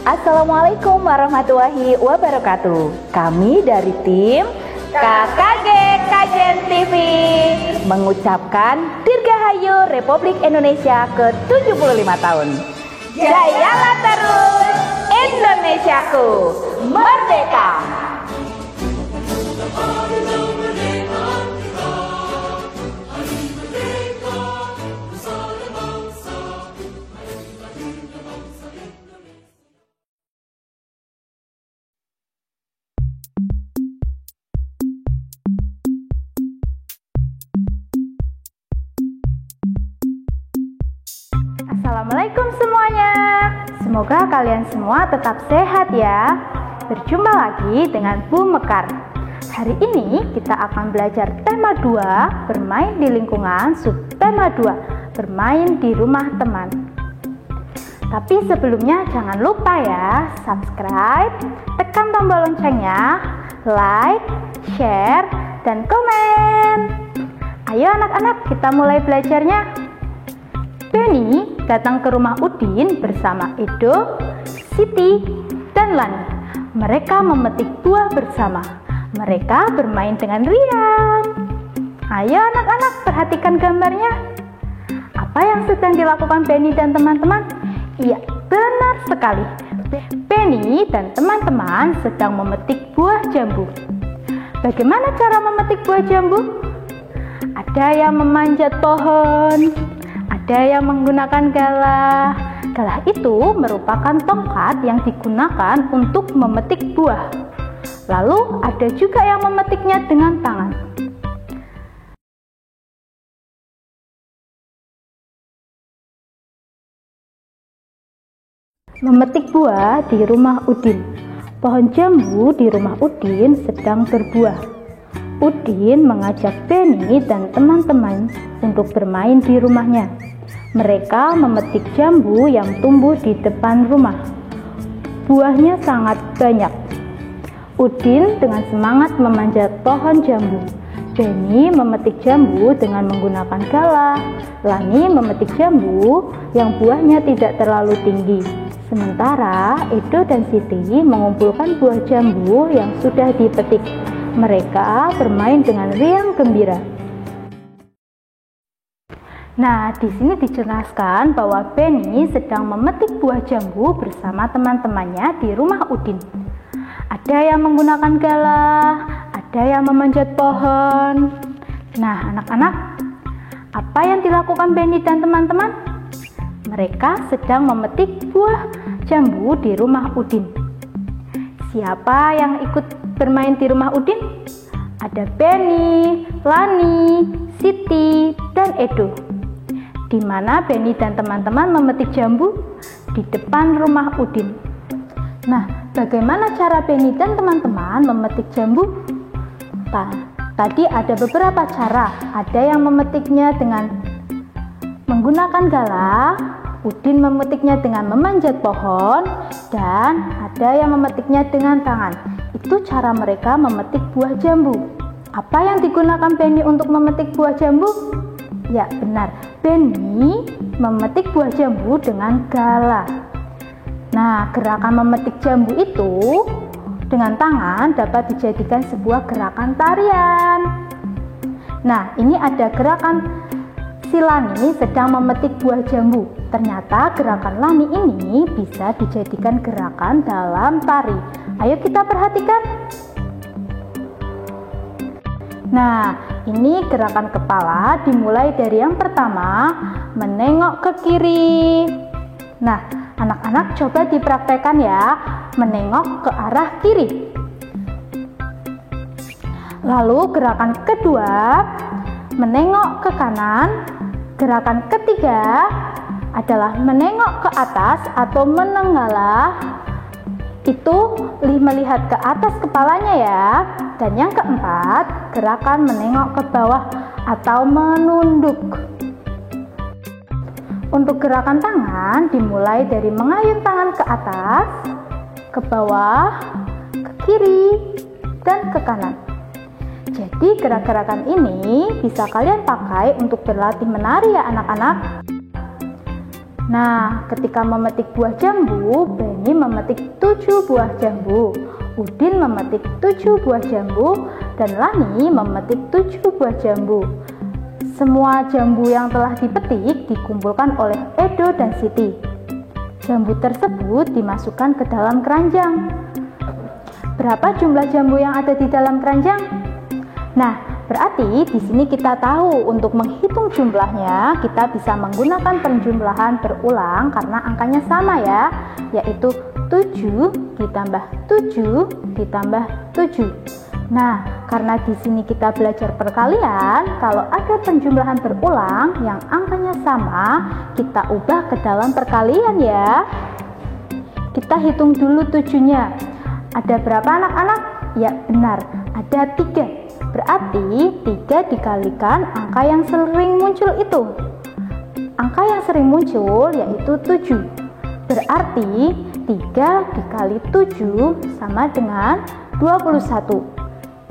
Assalamualaikum warahmatullahi wabarakatuh. Kami dari tim KKG Kajen TV mengucapkan Dirgahayu Republik Indonesia ke-75 tahun. Jayalah terus Indonesiaku merdeka. Assalamualaikum semuanya. Semoga kalian semua tetap sehat ya. Berjumpa lagi dengan Bu Mekar. Hari ini kita akan belajar tema 2, bermain di lingkungan, subtema 2, bermain di rumah teman. Tapi sebelumnya jangan lupa ya, subscribe, tekan tombol loncengnya, like, share, dan komen. Ayo anak-anak, kita mulai belajarnya. Benny datang ke rumah Udin bersama Edo, Siti, dan Lani. Mereka memetik buah bersama. Mereka bermain dengan riang. Ayo anak-anak, perhatikan gambarnya. Apa yang sedang dilakukan Benny dan teman-teman? Iya, benar sekali. Benny dan teman-teman sedang memetik buah jambu. Bagaimana cara memetik buah jambu? Ada yang memanjat pohon, ada yang menggunakan galah. Galah itu merupakan tongkat yang digunakan untuk memetik buah. Lalu ada juga yang memetiknya dengan tangan. Memetik buah di rumah Udin. Pohon jambu di rumah Udin sedang berbuah. Udin mengajak Benny dan teman-teman untuk bermain di rumahnya. Mereka memetik jambu yang tumbuh di depan rumah. Buahnya sangat banyak. Udin dengan semangat memanjat pohon jambu. Benny memetik jambu dengan menggunakan galah. Lani memetik jambu yang buahnya tidak terlalu tinggi. Sementara Edo dan Siti mengumpulkan buah jambu yang sudah dipetik. Mereka bermain dengan riang gembira. Nah, di sini dijelaskan bahwa Benny sedang memetik buah jambu bersama teman-temannya di rumah Udin. Ada yang menggunakan galah, ada yang memanjat pohon. Nah, anak-anak, apa yang dilakukan Benny dan teman-teman? Mereka sedang memetik buah jambu di rumah Udin. Siapa yang ikut bermain di rumah Udin? Ada Benny, Lani, Siti, dan Edo. Di mana Benny dan teman-teman memetik jambu? Di depan rumah Udin. Nah, bagaimana cara Benny dan teman-teman memetik jambu? Tadi ada beberapa cara. Ada yang memetiknya dengan menggunakan galah, Udin memetiknya dengan memanjat pohon, dan ada yang memetiknya dengan tangan. Itu cara mereka memetik buah jambu. Apa yang digunakan Benny untuk memetik buah jambu? Ya, benar. Benny memetik buah jambu dengan galah. Nah, gerakan memetik jambu itu dengan tangan dapat dijadikan sebuah gerakan tarian. Nah, ini ada gerakan si Lani sedang memetik buah jambu. Ternyata gerakan Lani ini bisa dijadikan gerakan dalam tari. Ayo kita perhatikan. Nah, ini gerakan kepala dimulai dari yang pertama, menengok ke kiri. Nah, anak-anak coba dipraktekkan ya, menengok ke arah kiri. Lalu gerakan kedua, menengok ke kanan. Gerakan ketiga adalah menengok ke atas atau menenggalah. Itu melihat ke atas kepalanya ya. Dan yang keempat, gerakan menengok ke bawah atau menunduk. Untuk gerakan tangan dimulai dari mengayun tangan ke atas, ke bawah, ke kiri, dan ke kanan. Jadi gerak-gerakan ini bisa kalian pakai untuk berlatih menari ya anak-anak. Nah, ketika memetik buah jambu, Beni memetik 7 buah jambu, Udin memetik 7 buah jambu, dan Lani memetik 7 buah jambu. Semua jambu yang telah dipetik dikumpulkan oleh Edo dan Siti. Jambu tersebut dimasukkan ke dalam keranjang. Berapa jumlah jambu yang ada di dalam keranjang? Nah, berarti di sini kita tahu untuk menghitung jumlahnya kita bisa menggunakan penjumlahan berulang karena angkanya sama ya, yaitu 7 ditambah 7 ditambah 7. Nah, karena di sini kita belajar perkalian, kalau ada penjumlahan berulang yang angkanya sama, kita ubah ke dalam perkalian ya. Kita hitung dulu 7-nya. Ada berapa anak-anak? Ya benar, ada 3. Berarti 3 dikalikan angka yang sering muncul itu. Angka yang sering muncul yaitu 7. Berarti 3 dikali 7 sama dengan 21.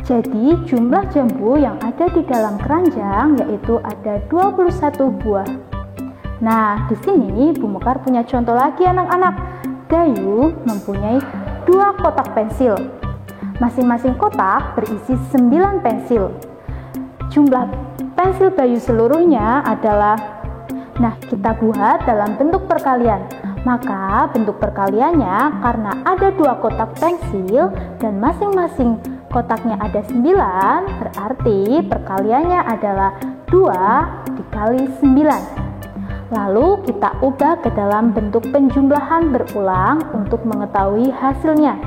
Jadi jumlah jambu yang ada di dalam keranjang yaitu ada 21 buah. Nah, di sini Bu Mekar punya contoh lagi anak-anak. Dayu mempunyai 2 kotak pensil. Masing-masing kotak berisi 9 pensil. Jumlah pensil Bayu seluruhnya adalah, nah kita buat dalam bentuk perkalian. Maka bentuk perkaliannya karena ada 2 kotak pensil dan masing-masing kotaknya ada 9, berarti perkaliannya adalah 2 dikali 9. Lalu kita ubah ke dalam bentuk penjumlahan berulang untuk mengetahui hasilnya.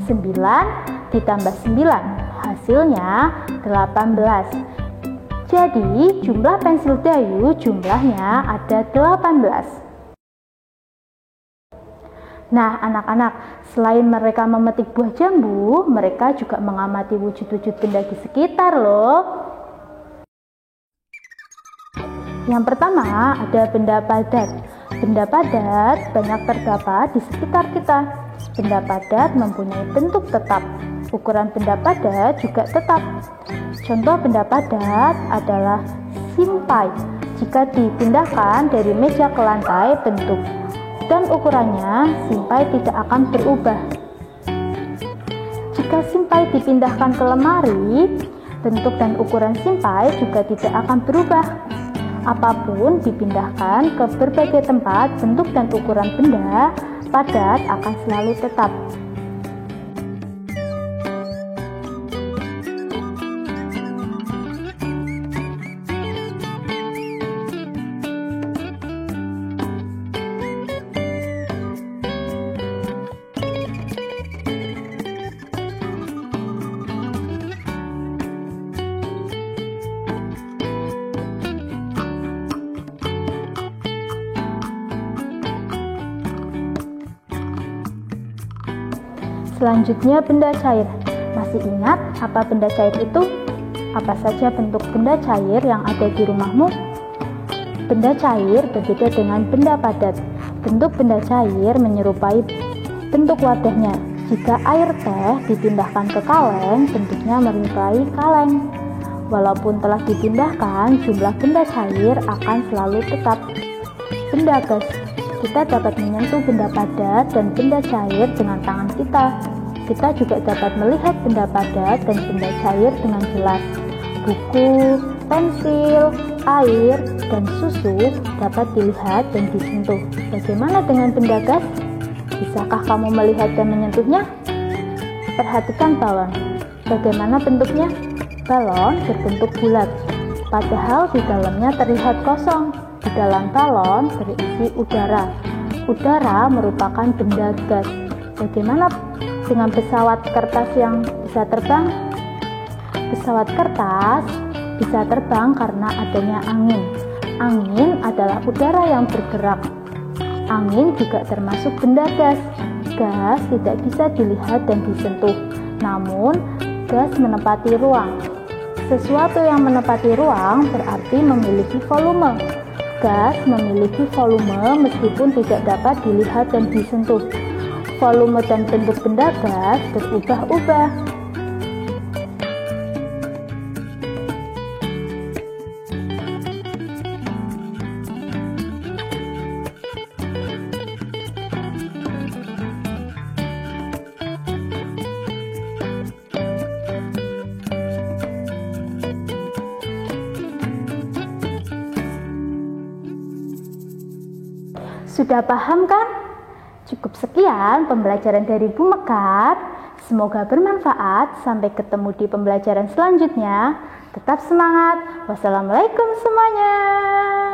9 ditambah 9, hasilnya 18. Jadi jumlah pensil Dayu jumlahnya ada 18. Nah anak-anak, selain mereka memetik buah jambu, mereka juga mengamati wujud-wujud benda di sekitar loh. Yang pertama ada benda padat. Benda padat banyak terdapat di sekitar kita. Benda padat mempunyai bentuk tetap. Ukuran benda padat juga tetap. Contoh benda padat adalah simpai. Jika dipindahkan dari meja ke lantai, bentuk dan ukurannya simpai tidak akan berubah. Jika simpai dipindahkan ke lemari, bentuk dan ukuran simpai juga tidak akan berubah. Apapun dipindahkan ke berbagai tempat, bentuk dan ukuran benda padat akan selalu tetap. Selanjutnya benda cair. Masih ingat apa benda cair itu? Apa saja bentuk benda cair yang ada di rumahmu? Benda cair berbeda dengan benda padat. Bentuk benda cair menyerupai bentuk wadahnya. Jika air teh dipindahkan ke kaleng, bentuknya menyerupai kaleng. Walaupun telah dipindahkan, jumlah benda cair akan selalu tetap. Benda gas. Kita dapat menyentuh benda padat dan benda cair dengan tangan kita. Kita juga dapat melihat benda padat dan benda cair dengan jelas. Buku, pensil, air, dan susu dapat dilihat dan disentuh. Bagaimana dengan benda gas? Bisakah kamu melihat dan menyentuhnya? Perhatikan balon. Bagaimana bentuknya? Balon berbentuk bulat, padahal di dalamnya terlihat kosong. Di dalam balon berisi udara. Udara merupakan benda gas. Bagaimana dengan pesawat kertas yang bisa terbang? Pesawat kertas bisa terbang karena adanya angin. Angin adalah udara yang bergerak. Angin juga termasuk benda gas. Gas tidak bisa dilihat dan disentuh, namun gas menempati ruang. Sesuatu yang menempati ruang berarti memiliki volume. Gas memiliki volume meskipun tidak dapat dilihat dan disentuh. Volume dan bentuk benda gas berubah-ubah. Sudah paham kan? Cukup sekian pembelajaran dari Bu Mekar. Semoga bermanfaat. Sampai ketemu di pembelajaran selanjutnya. Tetap semangat. Wassalamualaikum semuanya.